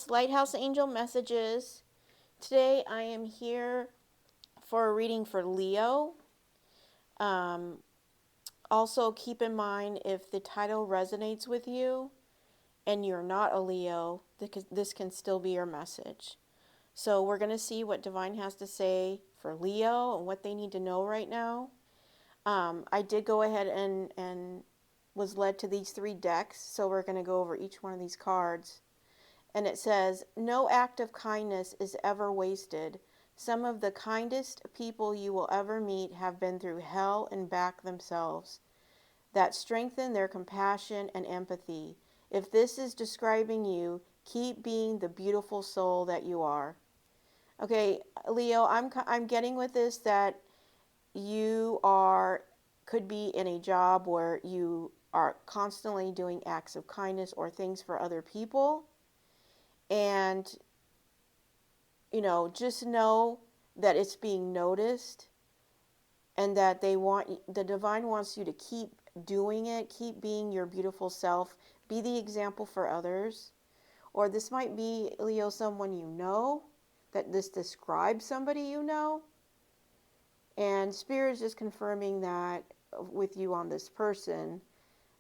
it's Lighthouse Angel Messages. Today I am here for a reading for Leo. Um, Also, keep in mind if the title resonates with you and you're not a Leo, this can still be your message. So, we're going to see what Divine has to say for Leo and what they need to know right now. I did go ahead and was led to these 3 decks, so we're going to go over each one of these cards. And it says, no act of kindness is ever wasted. Some of the kindest people you will ever meet have been through hell and back themselves. That strengthen their compassion and empathy. If this is describing you, keep being the beautiful soul that you are. Okay, Leo, I'm getting with this that you could be in a job where you are constantly doing acts of kindness or things for other people. And just know that it's being noticed and that the divine wants you to keep doing it, keep being your beautiful self, be the example for others. Or this might be, Leo, someone you know, that this describes somebody you know. And Spirit is just confirming that with you on this person,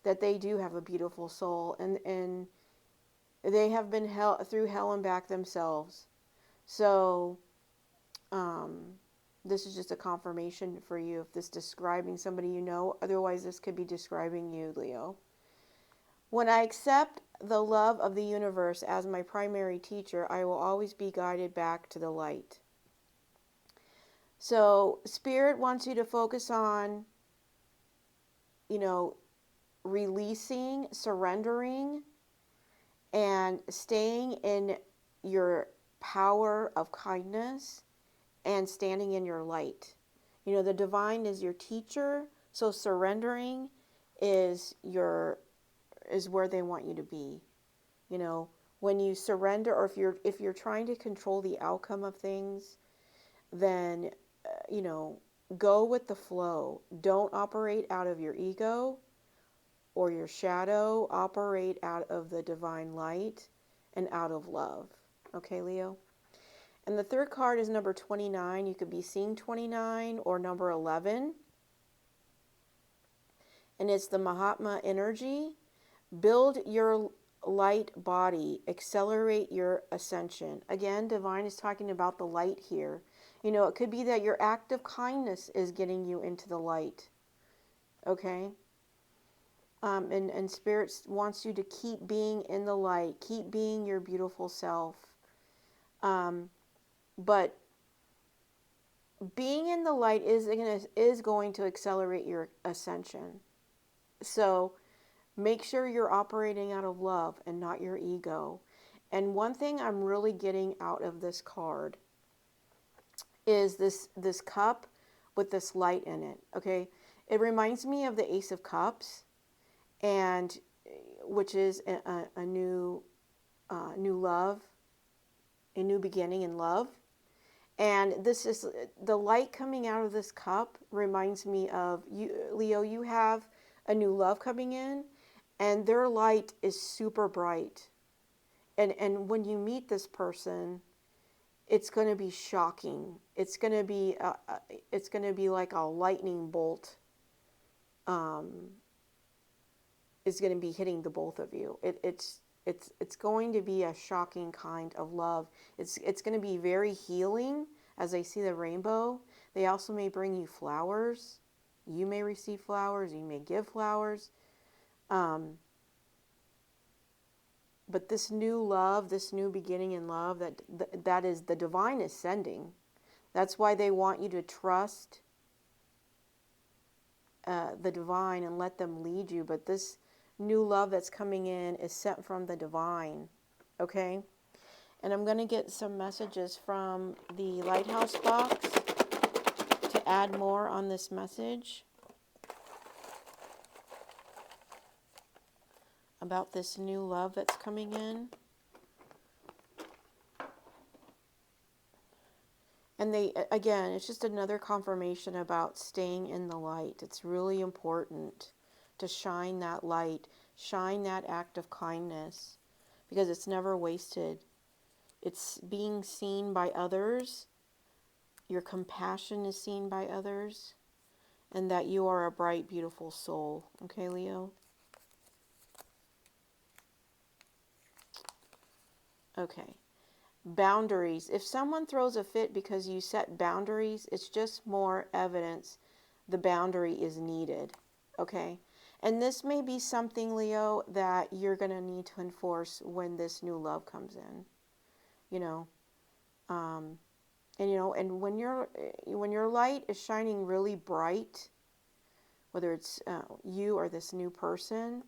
that they do have a beautiful soul and they have been through hell and back themselves. So, this is just a confirmation for you if this is describing somebody you know. Otherwise, this could be describing you, Leo. When I accept the love of the universe as my primary teacher, I will always be guided back to the light. So, Spirit wants you to focus on, releasing, surrendering, and staying in your power of kindness and standing in your light. The divine is your teacher, so surrendering is where they want you to be. When you surrender, or if you're trying to control the outcome of things, then go with the flow. Don't operate out of your ego or your shadow. Operate out of the divine light and out of love. Okay, Leo? And the third card is number 29. You could be seeing 29 or number 11. And it's the Mahatma energy. Build your light body. Accelerate your ascension. Again, Divine is talking about the light here. It could be that your act of kindness is getting you into the light. Okay? And Spirit wants you to keep being in the light. Keep being your beautiful self. But being in the light is going to accelerate your ascension. So make sure you're operating out of love and not your ego. And one thing I'm really getting out of this card is this cup with this light in it. Okay, it reminds me of the Ace of Cups, and which is a new love, a new beginning in love. And this is the light coming out of this cup reminds me of you, Leo. You have a new love coming in, and their light is super bright. And when you meet this person, it's going to be shocking. It's going to be like a lightning bolt. Is going to be hitting the both of you. It's going to be a shocking kind of love. It's going to be very healing. As I see the rainbow, they also may bring you flowers. You may receive flowers. You may give flowers. But this new love, this new beginning in love, that is the divine is sending. That's why they want you to trust the divine and let them lead you. But this new love that's coming in is sent from the divine. Okay? And I'm going to get some messages from the Lighthouse box to add more on this message about this new love that's coming in. And again, it's just another confirmation about staying in the light. It's really important to shine that light, shine that act of kindness, because it's never wasted. It's being seen by others. Your compassion is seen by others. And that you are a bright, beautiful soul. Okay, Leo? Okay. Boundaries. If someone throws a fit because you set boundaries, it's just more evidence the boundary is needed. Okay? And this may be something, Leo, that you're going to need to enforce when this new love comes in. You know, and you know, and when your light is shining really bright, whether it's you or this new person,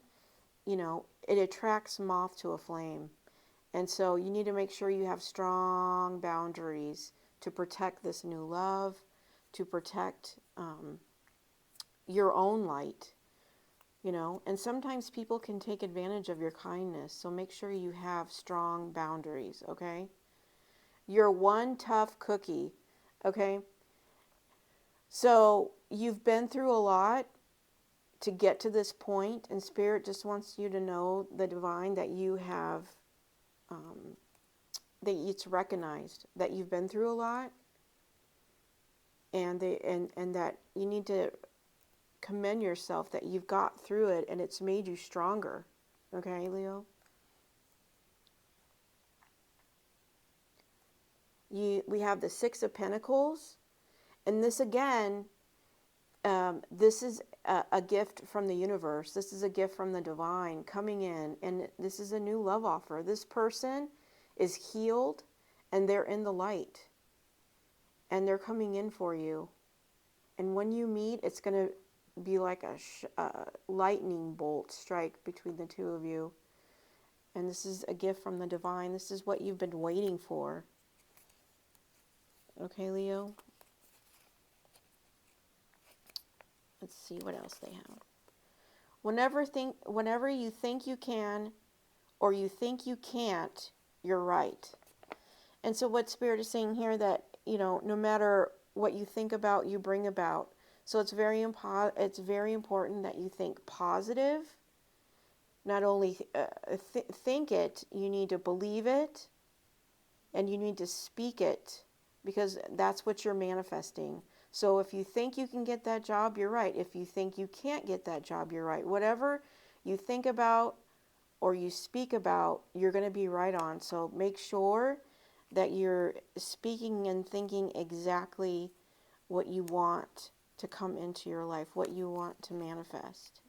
you know, it attracts moth to a flame. And so you need to make sure you have strong boundaries to protect this new love, to protect your own light, you know. And sometimes people can take advantage of your kindness. So make sure you have strong boundaries, okay? You're one tough cookie, okay? So you've been through a lot to get to this point, and Spirit just wants you to know, the divine, that you have... that it's recognized that you've been through a lot, and that you need to commend yourself that you've got through it, and it's made you stronger. Okay, Leo? We have the Six of Pentacles, and this again, this is a gift from the universe. This is a gift from the divine coming in, and this is a new love offer. This person is healed, and they're in the light, and they're coming in for you. And when you meet, it's going to be like a lightning bolt strike between the two of you. And this is a gift from the divine. This is what you've been waiting for. Okay, Leo? Let's see what else they have. Whenever you think you can or you think you can't, you're right. And so what Spirit is saying here, that, you know, no matter what you think about, you bring about. So it's very important that you think positive. Not only think it, you need to believe it, and you need to speak it, because that's what you're manifesting. So if you think you can get that job, you're right. If you think you can't get that job, you're right. Whatever you think about or you speak about, you're going to be right on. So make sure that you're speaking and thinking exactly what you want to come into your life, what you want to manifest.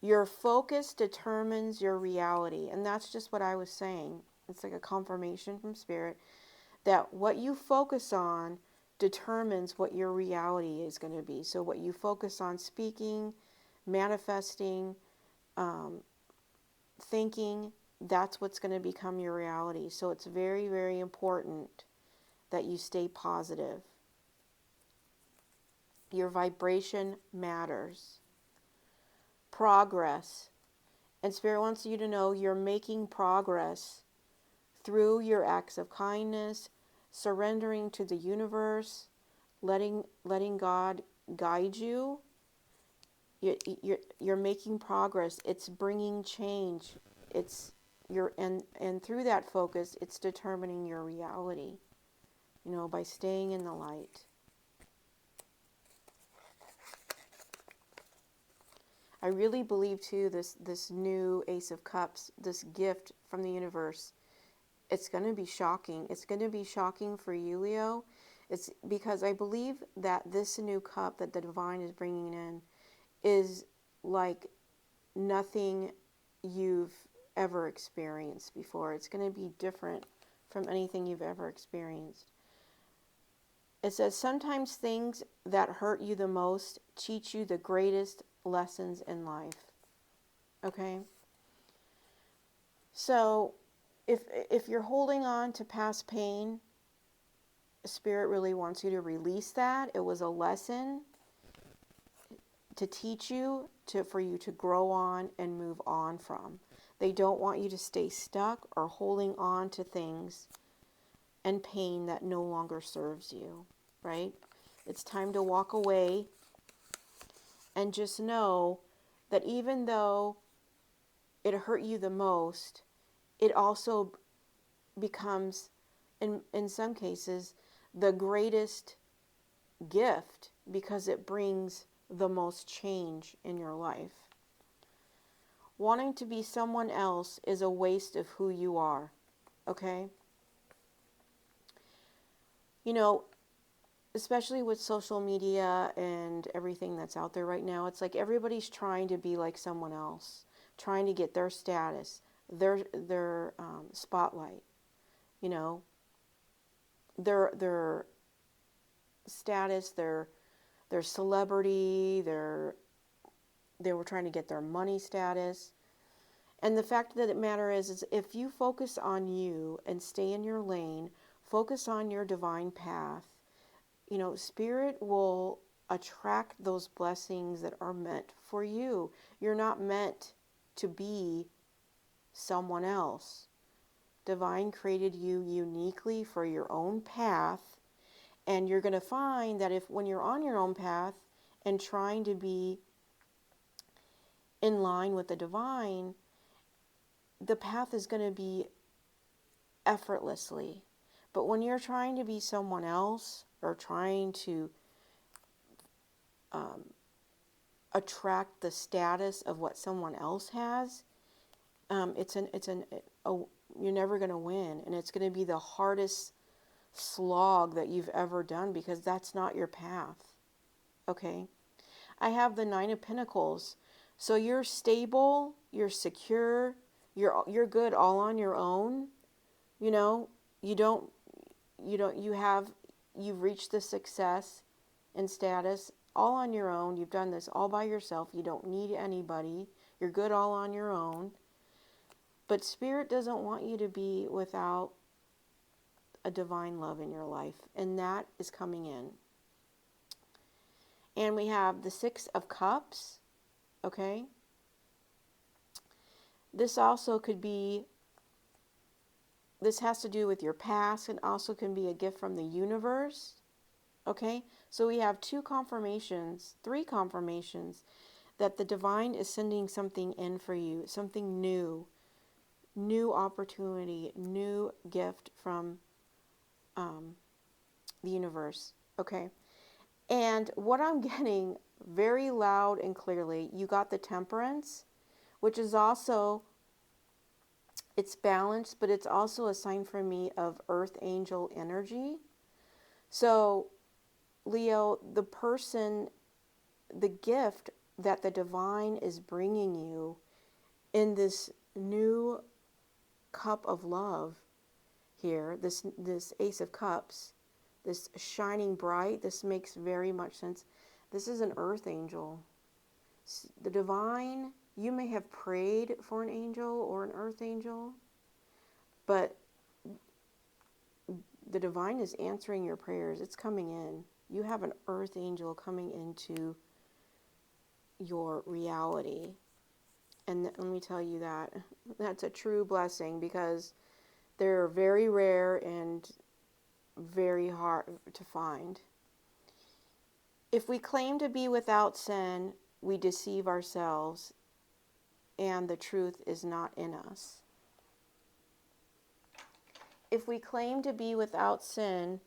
Your focus determines your reality. And that's just what I was saying. It's like a confirmation from Spirit that what you focus on determines what your reality is going to be. So what you focus on speaking, manifesting, thinking, that's what's going to become your reality. So it's very, very important that you stay positive. Your vibration matters. Progress. And Spirit wants you to know you're making progress through your acts of kindness, surrendering to the universe, letting God guide you. You're making progress. It's bringing change. And through that focus, it's determining your reality, you know, by staying in the light. I really believe too, this new Ace of Cups, this gift from the universe, it's going to be shocking. It's going to be shocking for you, Leo. It's because I believe that this new cup that the divine is bringing in is like nothing you've ever experienced before. It's going to be different from anything you've ever experienced. It says, sometimes things that hurt you the most teach you the greatest lessons in life. Okay? So, if you're holding on to past pain, Spirit really wants you to release that. It was a lesson to teach you, for you to grow on and move on from. They don't want you to stay stuck or holding on to things and pain that no longer serves you, right? It's time to walk away and just know that even though it hurt you the most, it also becomes, in some cases, the greatest gift because it brings the most change in your life. Wanting to be someone else is a waste of who you are, okay? You know, especially with social media and everything that's out there right now, it's like everybody's trying to be like someone else, trying to get their status, their spotlight, you know, their status, their celebrity, they were trying to get their money status. And the fact that it matters is if you focus on you and stay in your lane, focus on your divine path, you know, Spirit will attract those blessings that are meant for you. You're not meant to be someone else. Divine created you uniquely for your own path, and you're going to find that when you're on your own path and trying to be in line with the divine, the path is going to be effortlessly. But when you're trying to be someone else or trying to attract the status of what someone else has, you're never going to win, and it's going to be the hardest slog that you've ever done because that's not your path. Okay, I have the Nine of Pentacles, so you're stable, you're secure, you're good all on your own. You know, you've reached the success and status all on your own. You've done this all by yourself. You don't need anybody. You're good all on your own. But Spirit doesn't want you to be without a divine love in your life, and that is coming in. And we have the Six of Cups, okay? This also could be, this has to do with your past, and also can be a gift from the universe, okay? So we have three confirmations that the divine is sending something in for you, something new opportunity, new gift from the universe, okay? And what I'm getting very loud and clearly, you got the Temperance, which is also, it's balanced, but it's also a sign for me of Earth Angel energy. So, Leo, the gift that the divine is bringing you in this new cup of love here, this Ace of Cups, this shining bright, this makes very much sense. This is an Earth Angel. The divine, you may have prayed for an angel or an Earth Angel, but the divine is answering your prayers. It's coming in. You have an Earth Angel coming into your reality. And let me tell you that's a true blessing because they're very rare and very hard to find. If we claim to be without sin, we deceive ourselves, and the truth is not in us. If we claim to be without sin,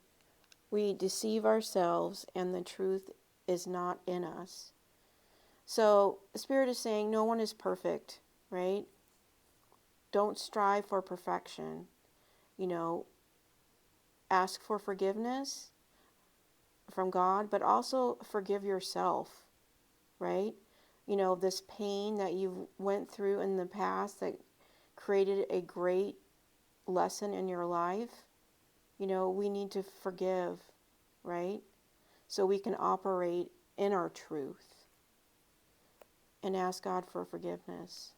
we deceive ourselves, and the truth is not in us. So, Spirit is saying no one is perfect, right? Don't strive for perfection. You know, ask for forgiveness from God, but also forgive yourself, right? You know, this pain that you went through in the past that created a great lesson in your life, you know, we need to forgive, right? So we can operate in our truth and ask God for forgiveness.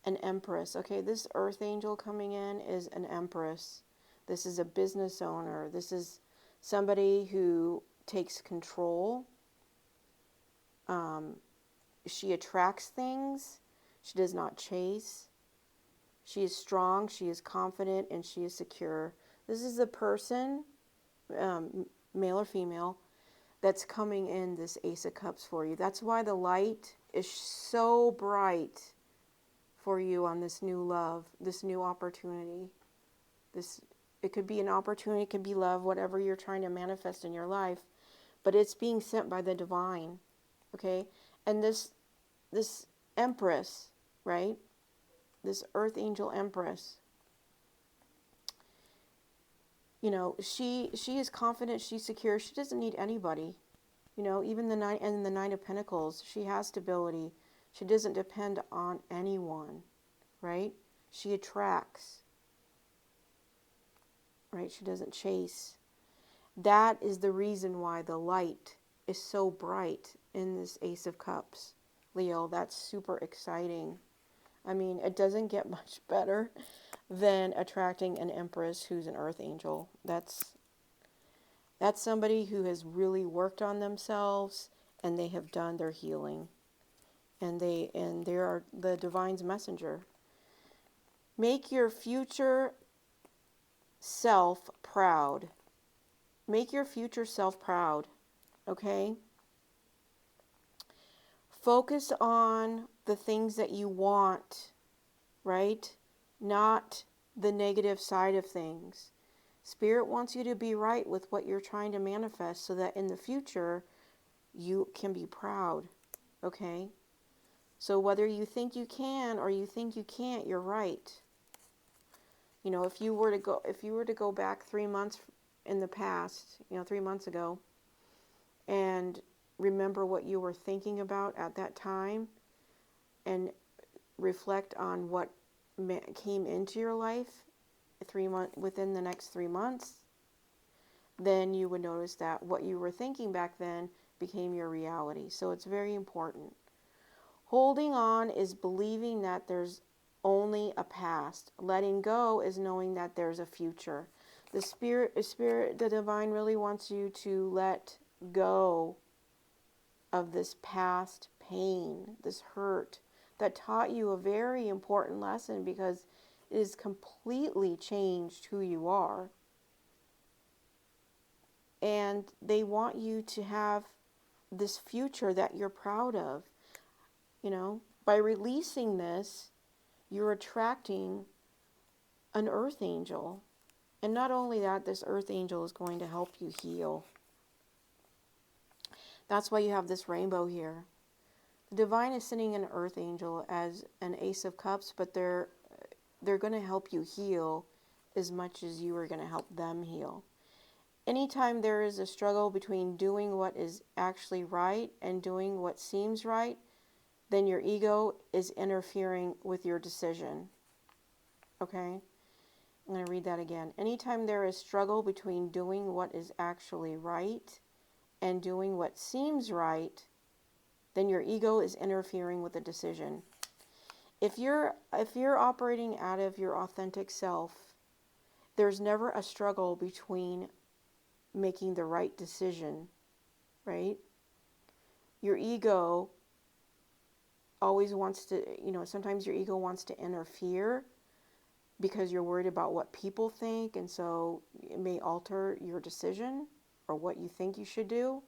An Empress. Okay, this Earth Angel coming in is an Empress. This is a business owner. This is somebody who takes control. She attracts things. She does not chase. She is strong, she is confident, and she is secure. This is a person, male or female, that's coming in this Ace of Cups for you. That's why the light is so bright for you on this new love, this new opportunity. It could be an opportunity, it could be love, whatever you're trying to manifest in your life, but it's being sent by the divine, okay? And this Empress, right? This Earth Angel Empress, you know, she is confident, she's secure, she doesn't need anybody. You know, even the Nine of Pentacles, she has stability. She doesn't depend on anyone, right? She attracts, right? She doesn't chase. That is the reason why the light is so bright in this Ace of Cups, Leo. That's super exciting. I mean, it doesn't get much better than attracting an Empress who's an Earth Angel. That's somebody who has really worked on themselves and they have done their healing. And they are the divine's messenger. Make your future self proud. Make your future self proud, okay? Focus on the things that you want, right? Not the negative side of things. Spirit wants you to be right with what you're trying to manifest so that in the future you can be proud, okay? So whether you think you can or you think you can't, you're right. You know, if you were to go back 3 months in the past, 3 months ago, and remember what you were thinking about at that time and reflect on what came into your life within the next 3 months, then you would notice that what you were thinking back then became your reality. So it's very important. Holding on is believing that there's only a past. Letting go is knowing that there's a future. The divine really wants you to let go of this past pain, this hurt that taught you a very important lesson because it has completely changed who you are. And they want you to have this future that you're proud of. You know, by releasing this, you're attracting an Earth Angel. And not only that, this Earth Angel is going to help you heal. That's why you have this rainbow here. The divine is sending an Earth Angel as an Ace of Cups, but they're going to help you heal as much as you are going to help them heal. Anytime there is a struggle between doing what is actually right and doing what seems right, then your ego is interfering with your decision. Okay? I'm going to read that again. Anytime there is struggle between doing what is actually right and doing what seems right, then your ego is interfering with the decision. If you're operating out of your authentic self, there's never a struggle between making the right decision, right? Your ego always wants to, sometimes your ego wants to interfere because you're worried about what people think, and so it may alter your decision or what you think you should do.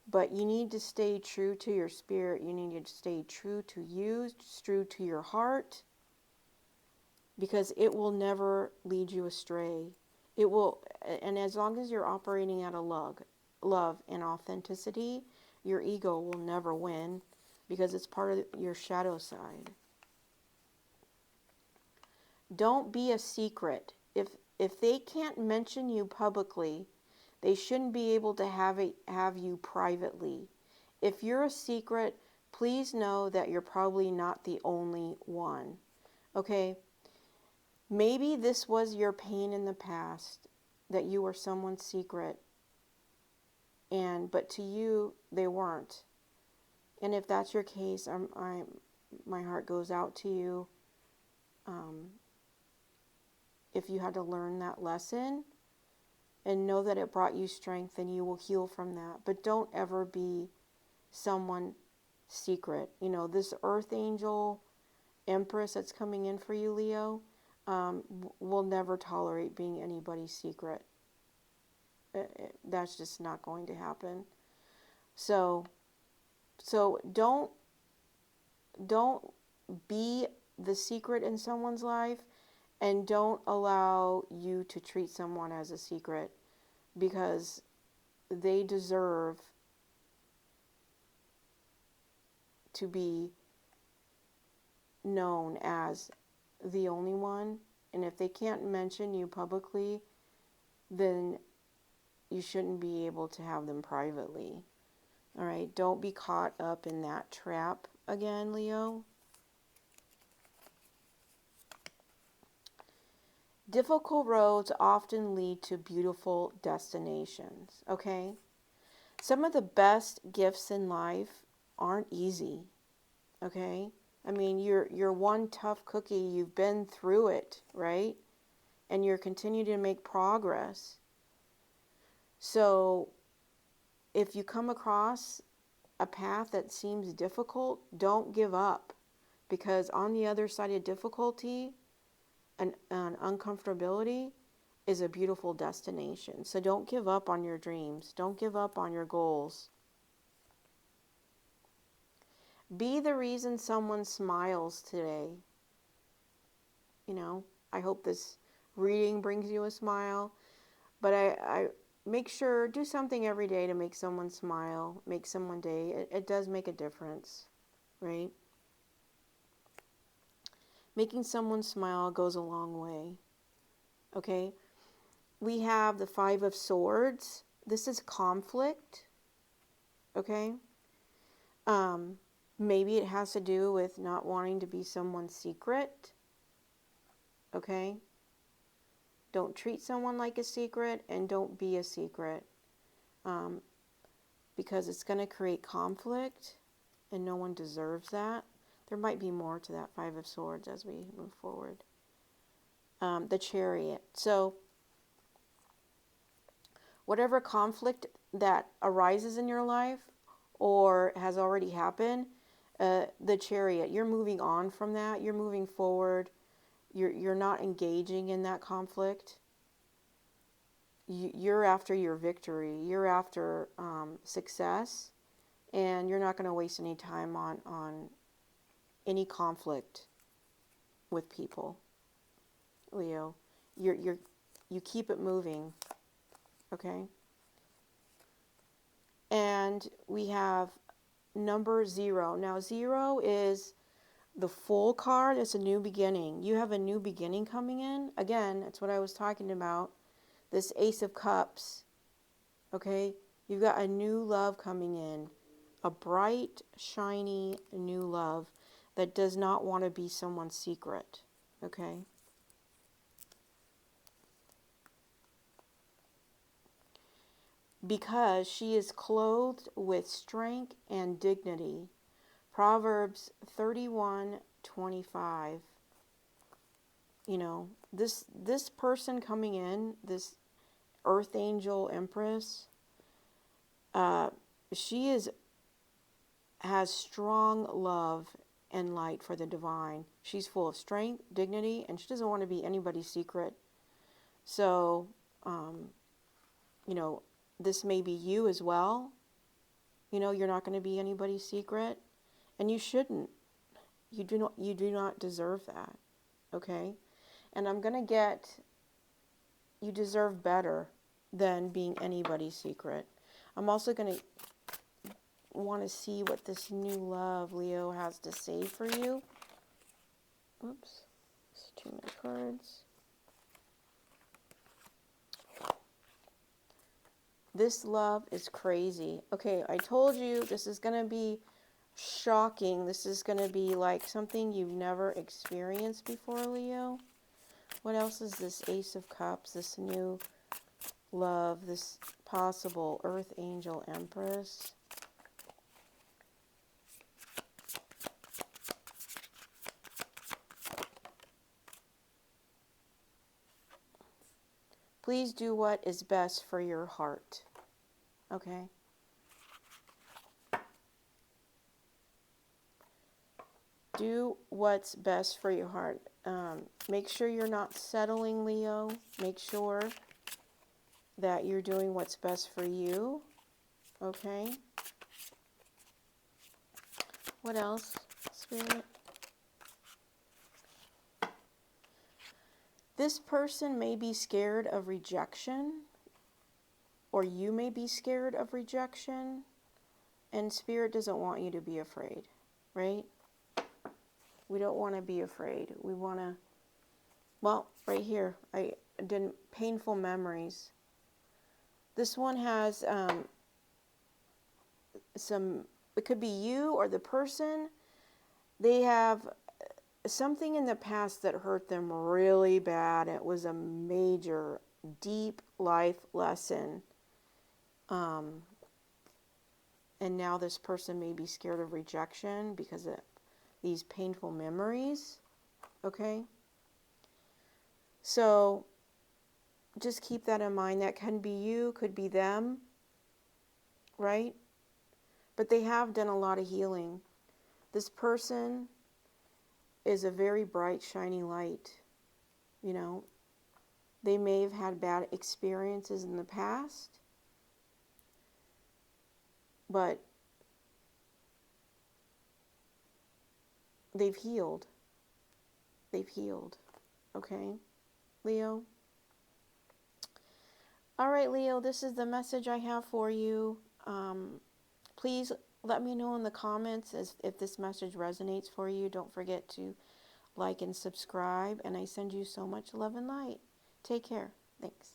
But you need to stay true to your spirit. You need to stay true to you, true to your heart, because it will never lead you astray. It will, and as long as you're operating out of love and authenticity, your ego will never win because it's part of your shadow side. Don't be a secret. If they can't mention you publicly, they shouldn't be able to have you privately. If you're a secret, please know that you're probably not the only one. Okay? Maybe this was your pain in the past, that you were someone's secret, but to you, they weren't. And if that's your case, my heart goes out to you. If you had to learn that lesson, and know that it brought you strength, and you will heal from that. But don't ever be someone secret. This Earth Angel Empress that's coming in for you, Leo, will never tolerate being anybody's secret. That's just not going to happen. So don't be the secret in someone's life, and don't allow you to treat someone as a secret, because they deserve to be known as the only one. And if they can't mention you publicly, then you shouldn't be able to have them privately. All right, don't be caught up in that trap again, Leo. Difficult roads often lead to beautiful destinations, okay? Some of the best gifts in life aren't easy, okay? I mean, you're one tough cookie. You've been through it, right? And you're continuing to make progress. So if you come across a path that seems difficult, don't give up, because on the other side of difficulty and uncomfortability is a beautiful destination. So don't give up on your dreams. Don't give up on your goals. Be the reason someone smiles today. You know, I hope this reading brings you a smile, but I make sure, do something every day to make someone smile, make someone's day. It does make a difference, right? Making someone smile goes a long way, okay? We have the Five of Swords. This is conflict, okay? Maybe it has to do with not wanting to be someone's secret, okay? Don't treat someone like a secret, and don't be a secret, because it's going to create conflict, and no one deserves that. There might be more to that Five of Swords as we move forward. The Chariot. So whatever conflict that arises in your life or has already happened, the Chariot, you're moving on from that. You're moving forward. You're not engaging in that conflict. You're after your victory. You're after success, and you're not going to waste any time on any conflict with people, Leo. You keep it moving, okay? And we have number 0. Now 0 is the Fool card. It's a new beginning. You have a new beginning coming in. Again, that's what I was talking about. This Ace of Cups, okay? You've got a new love coming in. A bright, shiny, new love that does not want to be someone's secret, okay? Because she is clothed with strength and dignity. Proverbs 31:25. You know, this person coming in, this Earth Angel Empress, she has strong love and light for the divine. She's full of strength, dignity, and she doesn't want to be anybody's secret. So, you know, this may be you as well. You know, you're not going to be anybody's secret, and you shouldn't. You do not deserve that, okay? And I'm going to get, you deserve better than being anybody's secret. I'm also going to want to see what this new love, Leo, has to say for you. Oops, it's too many cards. This love is crazy. Okay, I told you this is going to be shocking. This is going to be like something you've never experienced before, Leo. What else is this Ace of Cups, this new love, this possible Earth Angel Empress? Please do what is best for your heart, okay? Do what's best for your heart. Make sure you're not settling, Leo. Make sure that you're doing what's best for you, okay? What else, Spirit? This person may be scared of rejection, or you may be scared of rejection, and Spirit doesn't want you to be afraid, right? We don't want to be afraid. We want to, well, right here, I did painful memories. This one has it could be you or the person. They have something in the past that hurt them really bad. It was a major, deep life lesson. And now this person may be scared of rejection because of these painful memories. Okay? So just keep that in mind. That can be you, could be them, right? But they have done a lot of healing. This person is a very bright, shining light. You know, they may have had bad experiences in the past, but they've healed. They've healed. Okay, Leo? All right, Leo, this is the message I have for you. Please let me know in the comments if this message resonates for you. Don't forget to like and subscribe. And I send you so much love and light. Take care. Thanks.